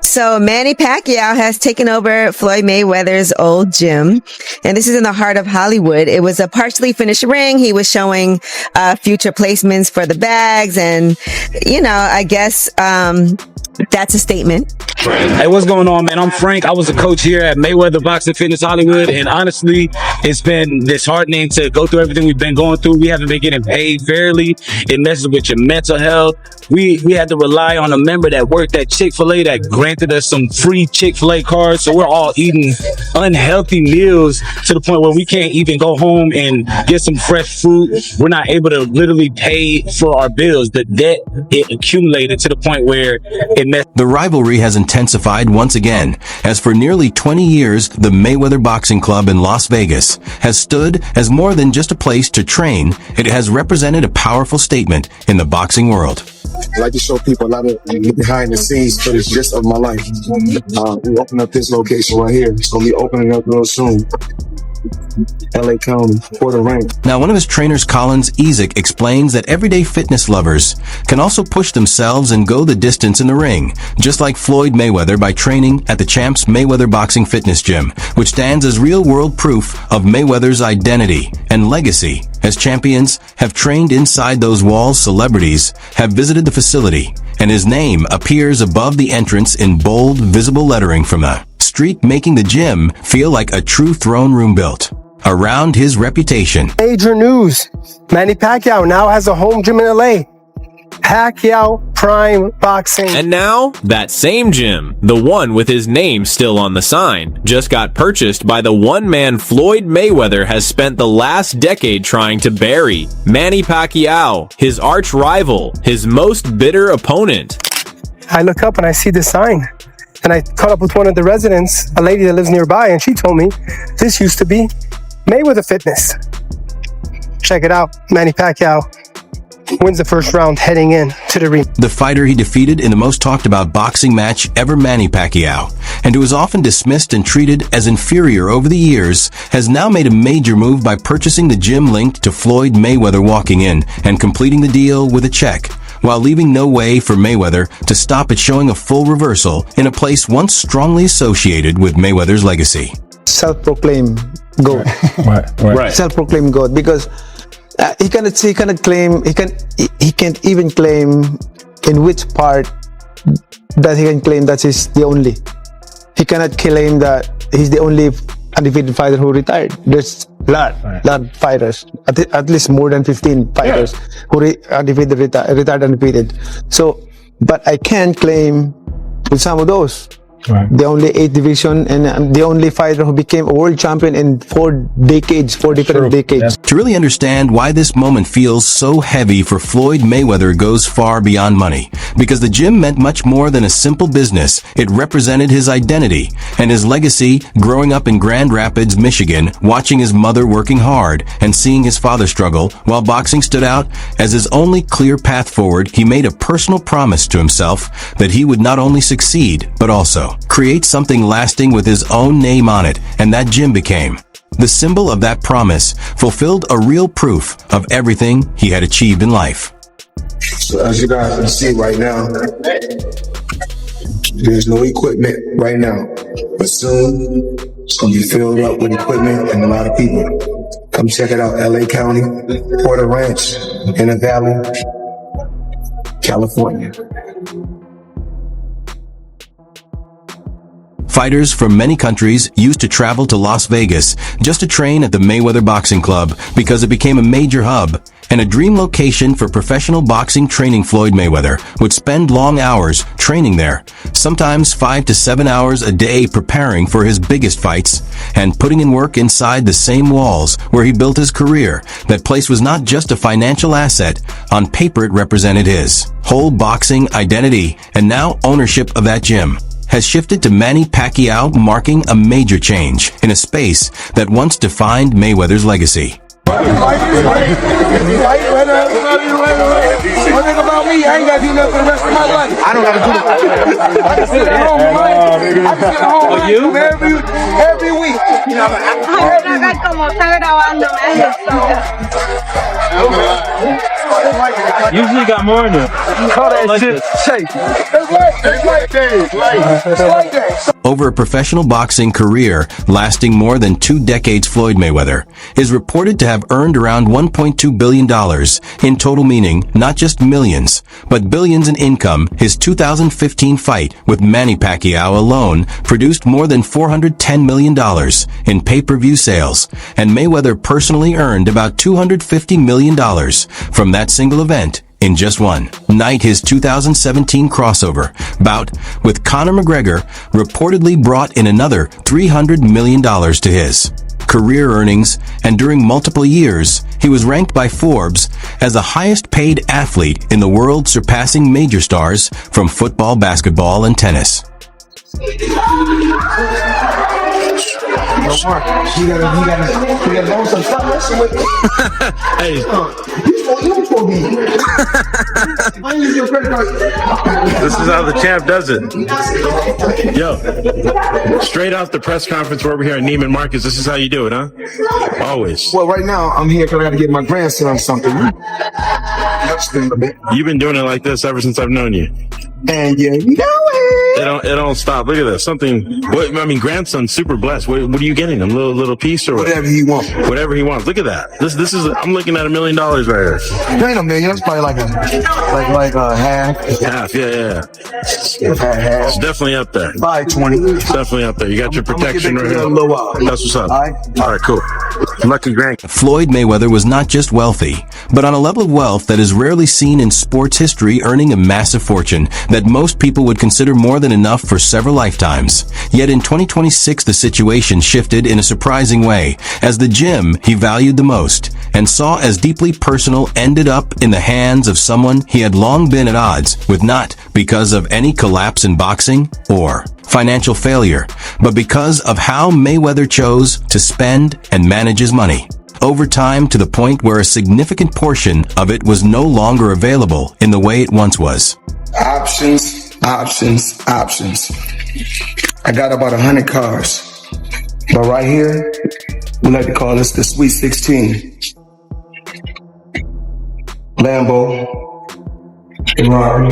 So Manny Pacquiao has taken over Floyd Mayweather's old gym, and this is in the heart of Hollywood. It was a partially finished ring. He was showing future placements for the bags, and I guess that's a statement. Hey, what's going on, man? I'm Frank. I was a coach here at Mayweather Boxing Fitness Hollywood, and honestly, it's been disheartening to go through everything we've been going through. We haven't been getting paid fairly. It messes with your mental health. We had to rely on a member that worked at Chick-fil-A that granted us some free Chick-fil-A cards, so we're all eating unhealthy meals to the point where we can't even go home and get some fresh fruit. We're not able to literally pay for our bills. The debt, it accumulated to the point where it messed. The rivalry has intensified once again, as for nearly 20 years, the Mayweather Boxing Club in Las Vegas has stood as more than just a place to train. It has represented a powerful statement in the boxing world. I like to show people a lot of behind the scenes footage just of my life. We opened up this location right here. It's going to be opening up real soon. LA County, Port Ranch. Now, one of his trainers, Collins Ezek, explains that everyday fitness lovers can also push themselves and go the distance in the ring, just like Floyd Mayweather by training at the Champs Mayweather Boxing Fitness Gym, which stands as real-world proof of Mayweather's identity and legacy. As champions have trained inside those walls, celebrities have visited the facility, and his name appears above the entrance in bold, visible lettering from the street, making the gym feel like a true throne room built around his reputation. Major news. Manny Pacquiao now has a home gym in LA. Pacquiao Prime Boxing. And now, that same gym, the one with his name still on the sign, just got purchased by the one-man Floyd Mayweather has spent the last decade trying to bury. Manny Pacquiao, his arch rival, his most bitter opponent. I look up and I see the sign. And I caught up with one of the residents, a lady that lives nearby, and she told me this used to be Mayweather Fitness. Check it out. Manny Pacquiao wins the first round heading in to the ring. The fighter he defeated in the most talked about boxing match ever, Manny Pacquiao, and who was often dismissed and treated as inferior over the years, has now made a major move by purchasing the gym linked to Floyd Mayweather, walking in and completing the deal with a check, while leaving no way for Mayweather to stop it, showing a full reversal in a place once strongly associated with Mayweather's legacy. Self-proclaimed GOAT. Right. Self-proclaimed GOAT, because he can't even claim in which part that he can claim that he's the only. He cannot claim that he's the only undefeated fighter who retired. There's lot of fighters, at least more than 15 fighters who retired undefeated. So, but I can claim with some of those. The only 8 division, and I'm the only fighter who became a world champion in 4 different decades. To really understand why this moment feels so heavy for Floyd Mayweather goes far beyond money, because the gym meant much more than a simple business. It represented his identity and his legacy. Growing up in Grand Rapids, Michigan, watching his mother working hard and seeing his father struggle while boxing stood out as his only clear path forward, he made a personal promise to himself that he would not only succeed, but also create something lasting with his own name on it, and that gym became the symbol of that promise, fulfilled a real proof of everything he had achieved in life. So as you guys can see right now, there's no equipment right now, but soon it's going to be filled up with equipment and a lot of people. Come check it out, LA County, Port Ranch, in the Valley, California. Fighters from many countries used to travel to Las Vegas just to train at the Mayweather Boxing Club because it became a major hub and a dream location for professional boxing training. Floyd Mayweather would spend long hours training there, sometimes 5 to 7 hours a day preparing for his biggest fights and putting in work inside the same walls where he built his career. That place was not just a financial asset. On paper, it represented his whole boxing identity, and now ownership of that gym has shifted to Manny Pacquiao, marking a major change in a space that once defined Mayweather's legacy. One thing about me, I ain't got to do nothing for the rest of my life. I don't got to do it. I can sit at home, man. For you? Every week. Usually got more in it. Over a professional boxing career lasting more than 2 decades, Floyd Mayweather is reported to have earned around $1.2 billion in total, meaning not just millions, but billions in income. His 2015 fight with Manny Pacquiao alone produced more than $410 million in pay-per-view sales, and Mayweather personally earned about $250 million from that single event in just one night. His 2017 crossover bout with Conor McGregor reportedly brought in another $300 million to his career earnings, and during multiple years, he was ranked by Forbes as the highest paid athlete in the world, surpassing major stars from football, basketball, and tennis. Hey. This is how the champ does it. Yo, straight off the press conference where we're here at Neiman Marcus, this is how you do it, huh? Always. Well, right now, I'm here because I got to get my grandson something. You've been doing it like this ever since I've known you. And yeah, you know it. It don't stop. Look at this. Grandson's super blessed. What are you getting him? Little piece or what? Whatever he wants. Whatever he wants. Look at that. This is. I'm looking at $1 million right here. There ain't a million. That's probably like a half. Half. Yeah. Half. It's definitely up there. 520. It's definitely up there. You got your protection right here. A little while. That's what's up. All right, cool. Lucky grand. Floyd Mayweather was not just wealthy, but on a level of wealth that is rarely seen in sports history, earning a massive fortune that most people would consider more than enough for several lifetimes. Yet in 2026, the situation shifted in a surprising way, as the gym he valued the most and saw as deeply personal ended up in the hands of someone he had long been at odds with, not because of any collapse in boxing or financial failure, but because of how Mayweather chose to spend and manage his money over time, to the point where a significant portion of it was no longer available in the way it once was. Options. I got about 100 cars. But right here, we like to call this the Sweet 16. Lambo, Ferrari,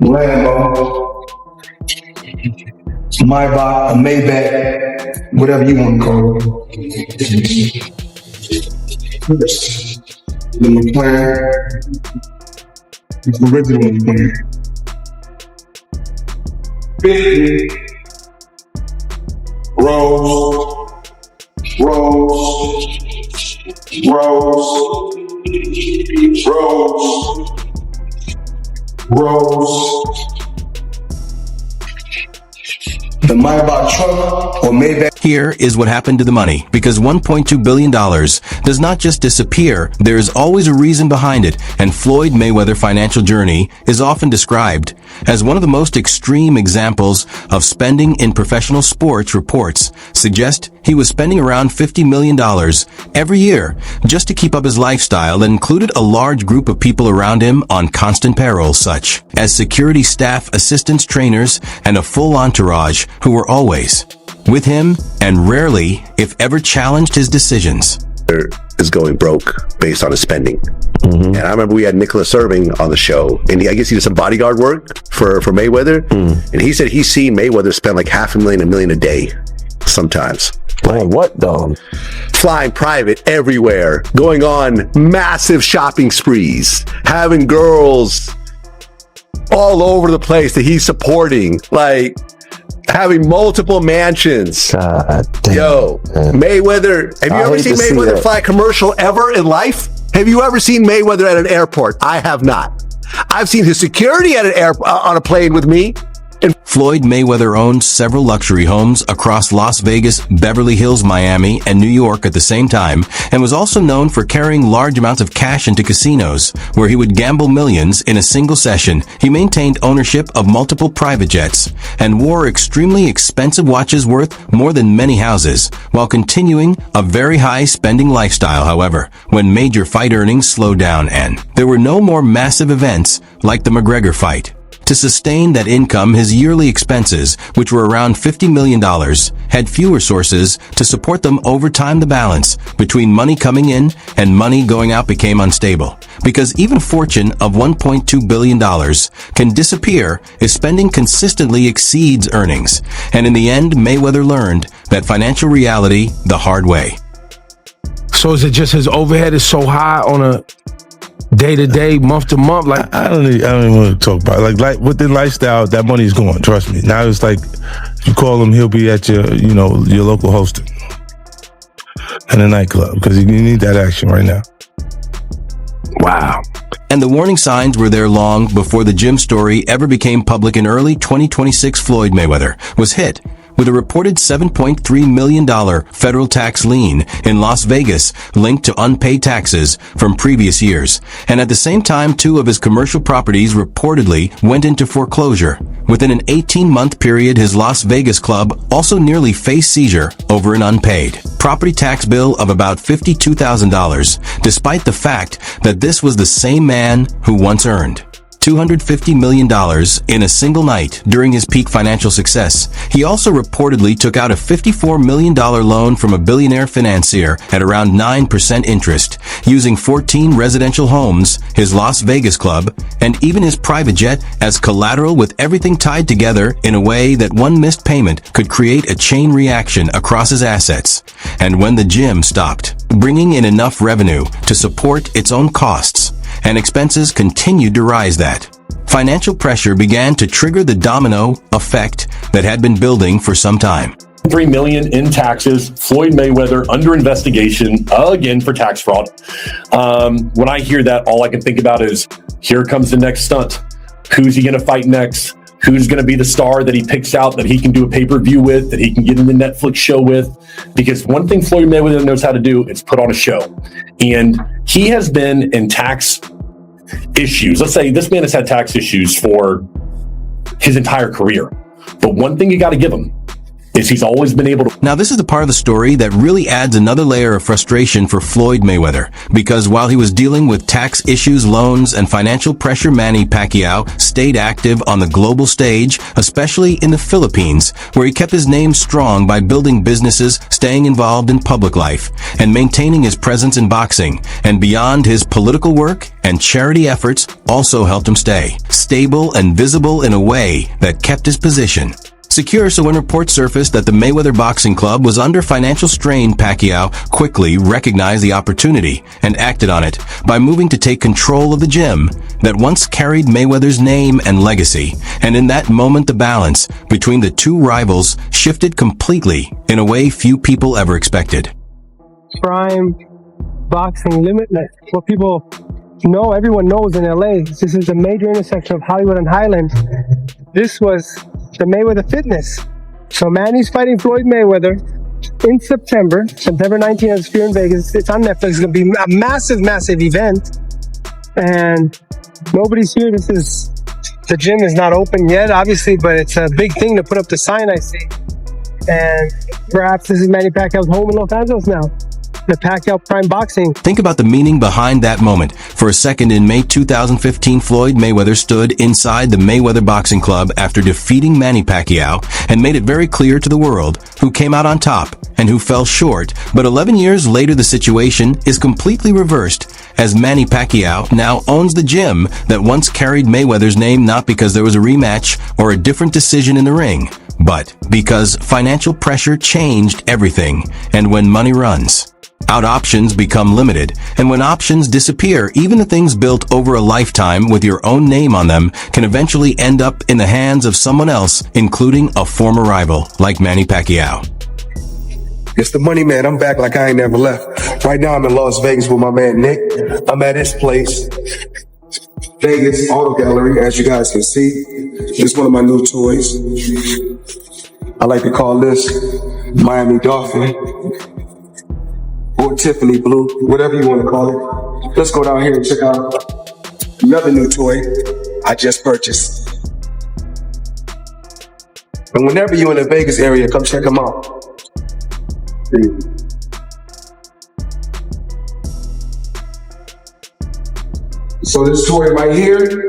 Lambo, Maybach, a Maybach, whatever you want to call it. The McLaren, it's the original McLaren. 50, Rose, the Maybach truck or Maybach. Here is what happened to the money, because $1.2 billion does not just disappear, there is always a reason behind it, and Floyd Mayweather's financial journey is often described as one of the most extreme examples of spending in professional sports. Reports suggest he was spending around $50 million every year just to keep up his lifestyle that included a large group of people around him on constant payroll, such as security staff, assistants, trainers, and a full entourage who were always with him and rarely, if ever, challenged his decisions. Is going broke based on his spending. And I remember we had Nicholas Irving on the show, and I guess he did some bodyguard work for Mayweather, and he said he's seen Mayweather spend like $500,000, $1 million a day sometimes. Man, what though? Flying private everywhere, going on massive shopping sprees, having girls all over the place that he's supporting, like having multiple mansions. God damn. Yo, man. Mayweather, have you ever seen Mayweather fly a commercial ever in life? Have you ever seen Mayweather at an airport? I have not. I've seen his security at an on a plane with me. Floyd Mayweather owned several luxury homes across Las Vegas, Beverly Hills, Miami, and New York at the same time, and was also known for carrying large amounts of cash into casinos, where he would gamble millions in a single session. He maintained ownership of multiple private jets, and wore extremely expensive watches worth more than many houses, while continuing a very high spending lifestyle, however, when major fight earnings slowed down and there were no more massive events like the McGregor fight. To sustain that income, his yearly expenses, which were around $50 million, had fewer sources to support them. Over time, the balance between money coming in and money going out became unstable, because even a fortune of $1.2 billion can disappear if spending consistently exceeds earnings. And in the end, Mayweather learned that financial reality the hard way. So is it just his overhead is so high on a day-to-day, month-to-month? Like I don't even want to talk about it. Like with the lifestyle, that money's gone. Trust me. Now it's like if you call him, he'll be at your local hosting in a nightclub because you need that action right now. Wow. And the warning signs were there long before the Jim story ever became public. In early 2026, Floyd Mayweather was hit with a reported $7.3 million federal tax lien in Las Vegas linked to unpaid taxes from previous years. And at the same time, 2 of his commercial properties reportedly went into foreclosure. Within an 18-month period, his Las Vegas club also nearly faced seizure over an unpaid property tax bill of about $52,000, despite the fact that this was the same man who once earned $250 million in a single night during his peak financial success. He also reportedly took out a $54 million loan from a billionaire financier at around 9% interest, using 14 residential homes, his Las Vegas club, and even his private jet as collateral, with everything tied together in a way that one missed payment could create a chain reaction across his assets. And when the gym stopped bringing in enough revenue to support its own costs, and expenses continued to rise, that financial pressure began to trigger the domino effect that had been building for some time. $3 million in taxes, Floyd Mayweather under investigation again for tax fraud. When I hear that, all I can think about is, here comes the next stunt. Who's he going to fight next? Who's going to be the star that he picks out that he can do a pay-per-view with, that he can get in the Netflix show with? Because one thing Floyd Mayweather knows how to do is put on a show. And he has been in tax issues. Let's say this man has had tax issues for his entire career. But one thing you got to give him is he's always been able to. Now, this is the part of the story that really adds another layer of frustration for Floyd Mayweather, because while he was dealing with tax issues, loans, and financial pressure, Manny Pacquiao stayed active on the global stage, especially in the Philippines, where he kept his name strong by building businesses, staying involved in public life, and maintaining his presence in boxing. And beyond, his political work and charity efforts also helped him stay stable and visible in a way that kept his position secure. So when reports surfaced that the Mayweather Boxing Club was under financial strain, Pacquiao quickly recognized the opportunity and acted on it by moving to take control of the gym that once carried Mayweather's name and legacy. And in that moment, the balance between the two rivals shifted completely in a way few people ever expected. Prime boxing limitless. What people know, everyone knows in LA, this is the major intersection of Hollywood and Highland. This was the Mayweather Fitness. So Manny's fighting Floyd Mayweather in September 19th. It's here in Vegas. It's on Netflix. It's going to be a massive, massive event. And nobody's here. The gym is not open yet, obviously, but it's a big thing to put up the sign, I see. And perhaps this is Manny Pacquiao's home in Los Angeles now. The Pacquiao Prime Boxing. Think about the meaning behind that moment. For a second, in May 2015, Floyd Mayweather stood inside the Mayweather Boxing Club after defeating Manny Pacquiao and made it very clear to the world who came out on top and who fell short. But 11 years later, the situation is completely reversed, as Manny Pacquiao now owns the gym that once carried Mayweather's name, not because there was a rematch or a different decision in the ring, but because financial pressure changed everything. And when money runs out, options become limited. And when options disappear, even the things built over a lifetime with your own name on them can eventually end up in the hands of someone else, including a former rival like Manny Pacquiao. It's the money man. I'm back like I ain't never left. Right now I'm in Las Vegas with my man Nick. I'm at his place. Vegas Auto Gallery, as you guys can see. This is one of my new toys. I like to call this Miami Dolphin or Tiffany Blue, whatever you want to call it. Let's go down here and check out another new toy I just purchased. And whenever you're in the Vegas area, come check them out. So this toy right here,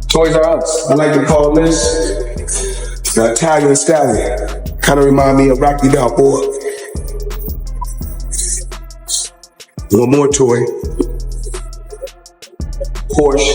Toys R Us. I like to call this the Italian Stallion. Kind of remind me of Rocky Balboa. One more toy. Porsche.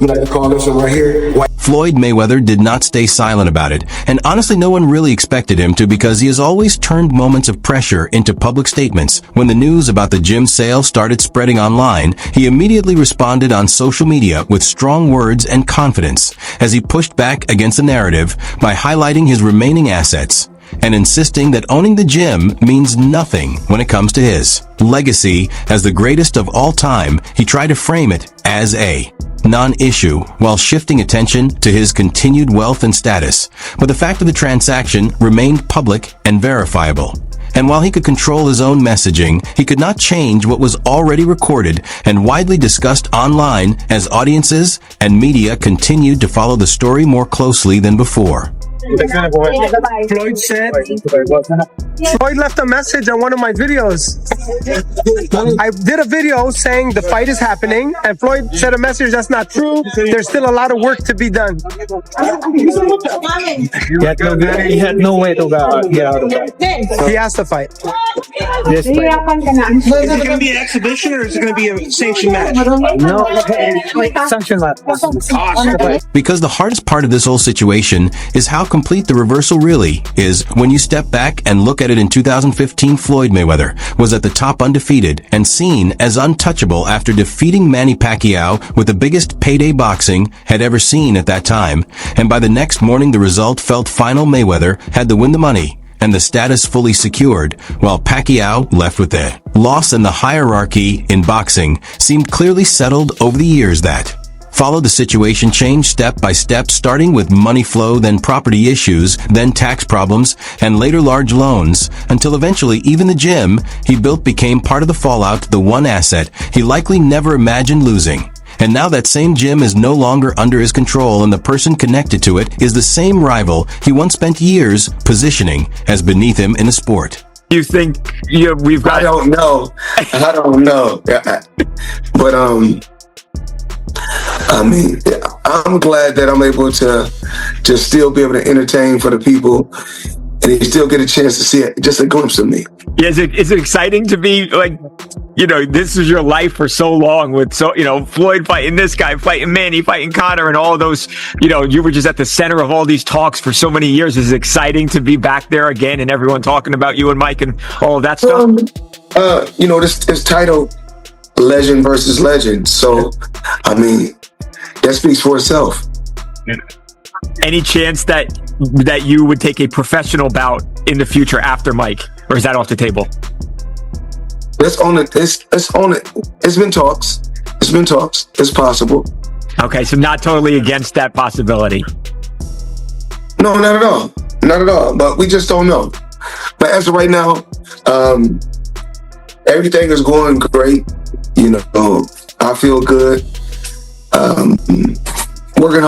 We like to call this one right here. Floyd Mayweather did not stay silent about it, and honestly no one really expected him to because he has always turned moments of pressure into public statements. When the news about the gym sale started spreading online, he immediately responded on social media with strong words and confidence as he pushed back against the narrative by highlighting his remaining assets and insisting that owning the gym means nothing when it comes to his legacy as the greatest of all time. He tried to frame it as a non-issue while shifting attention to his continued wealth and status. But the fact of the transaction remained public and verifiable. And while he could control his own messaging, he could not change what was already recorded and widely discussed online as audiences and media continued to follow the story more closely than before. Floyd said, Floyd left a message on one of my videos. I did a video saying the fight is happening, and Floyd said a message that's not true. There's still a lot of work to be done. He had no way to get out of that. He has to fight. Yes, Is it going to be an exhibition or is it going to be a sanctioned match? no, sanction match. Because the hardest part of this whole situation is how complete the reversal really is. When you step back and look at it in 2015, Floyd Mayweather was at the top undefeated and seen as untouchable after defeating Manny Pacquiao with the biggest payday boxing had ever seen at that time. And by the next morning, the result felt final. Mayweather had to win the money and the status fully secured, while Pacquiao left with the loss, and the hierarchy in boxing seemed clearly settled over the years that followed. The situation changed step by step, starting with money flow, then property issues, then tax problems, and later large loans, until eventually even the gym he built became part of the fallout, the one asset he likely never imagined losing. And now that same gym is no longer under his control, and the person connected to it is the same rival he once spent years positioning as beneath him in the sport. You think we've got... I don't know. But I mean, I'm glad that I'm able to just still be able to entertain for the people, and you still get a chance to see it, just a glimpse of me. Yeah, is it exciting to be like, this is your life for so long with Floyd fighting this guy, fighting Manny, fighting Conor, and all those, you were just at the center of all these talks for so many years. Is it exciting to be back there again and everyone talking about you and Mike and all of that stuff? This title, Legend versus Legend. So, I mean, that speaks for itself. Any chance that you would take a professional bout in the future after Mike, or is that off the table? Let's own it. Let's own it. It's been talks. It's possible. Okay, so not totally against that possibility. No, not at all. But we just don't know. But as of right now, everything is going great. I feel good. Working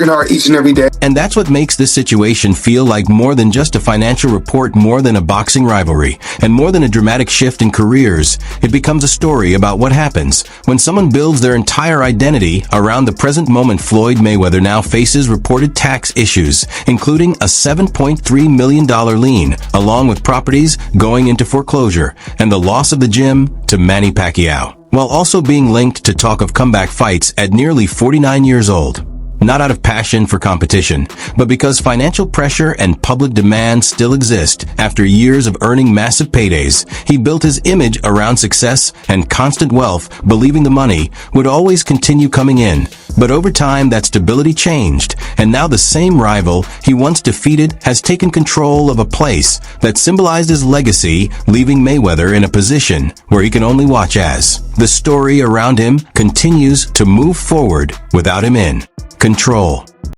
hard each and every day. And that's what makes this situation feel like more than just a financial report, more than a boxing rivalry, and more than a dramatic shift in careers. It becomes a story about what happens when someone builds their entire identity around the present moment. Floyd Mayweather now faces reported tax issues, including a $7.3 million lien, along with properties going into foreclosure, and the loss of the gym to Manny Pacquiao, while also being linked to talk of comeback fights at nearly 49 years old. not out of passion for competition, but because financial pressure and public demand still exist. After years of earning massive paydays, he built his image around success and constant wealth, believing the money would always continue coming in. But over time, that stability changed, and now the same rival he once defeated has taken control of a place that symbolized his legacy, leaving Mayweather in a position where he can only watch as the story around him continues to move forward without him in control.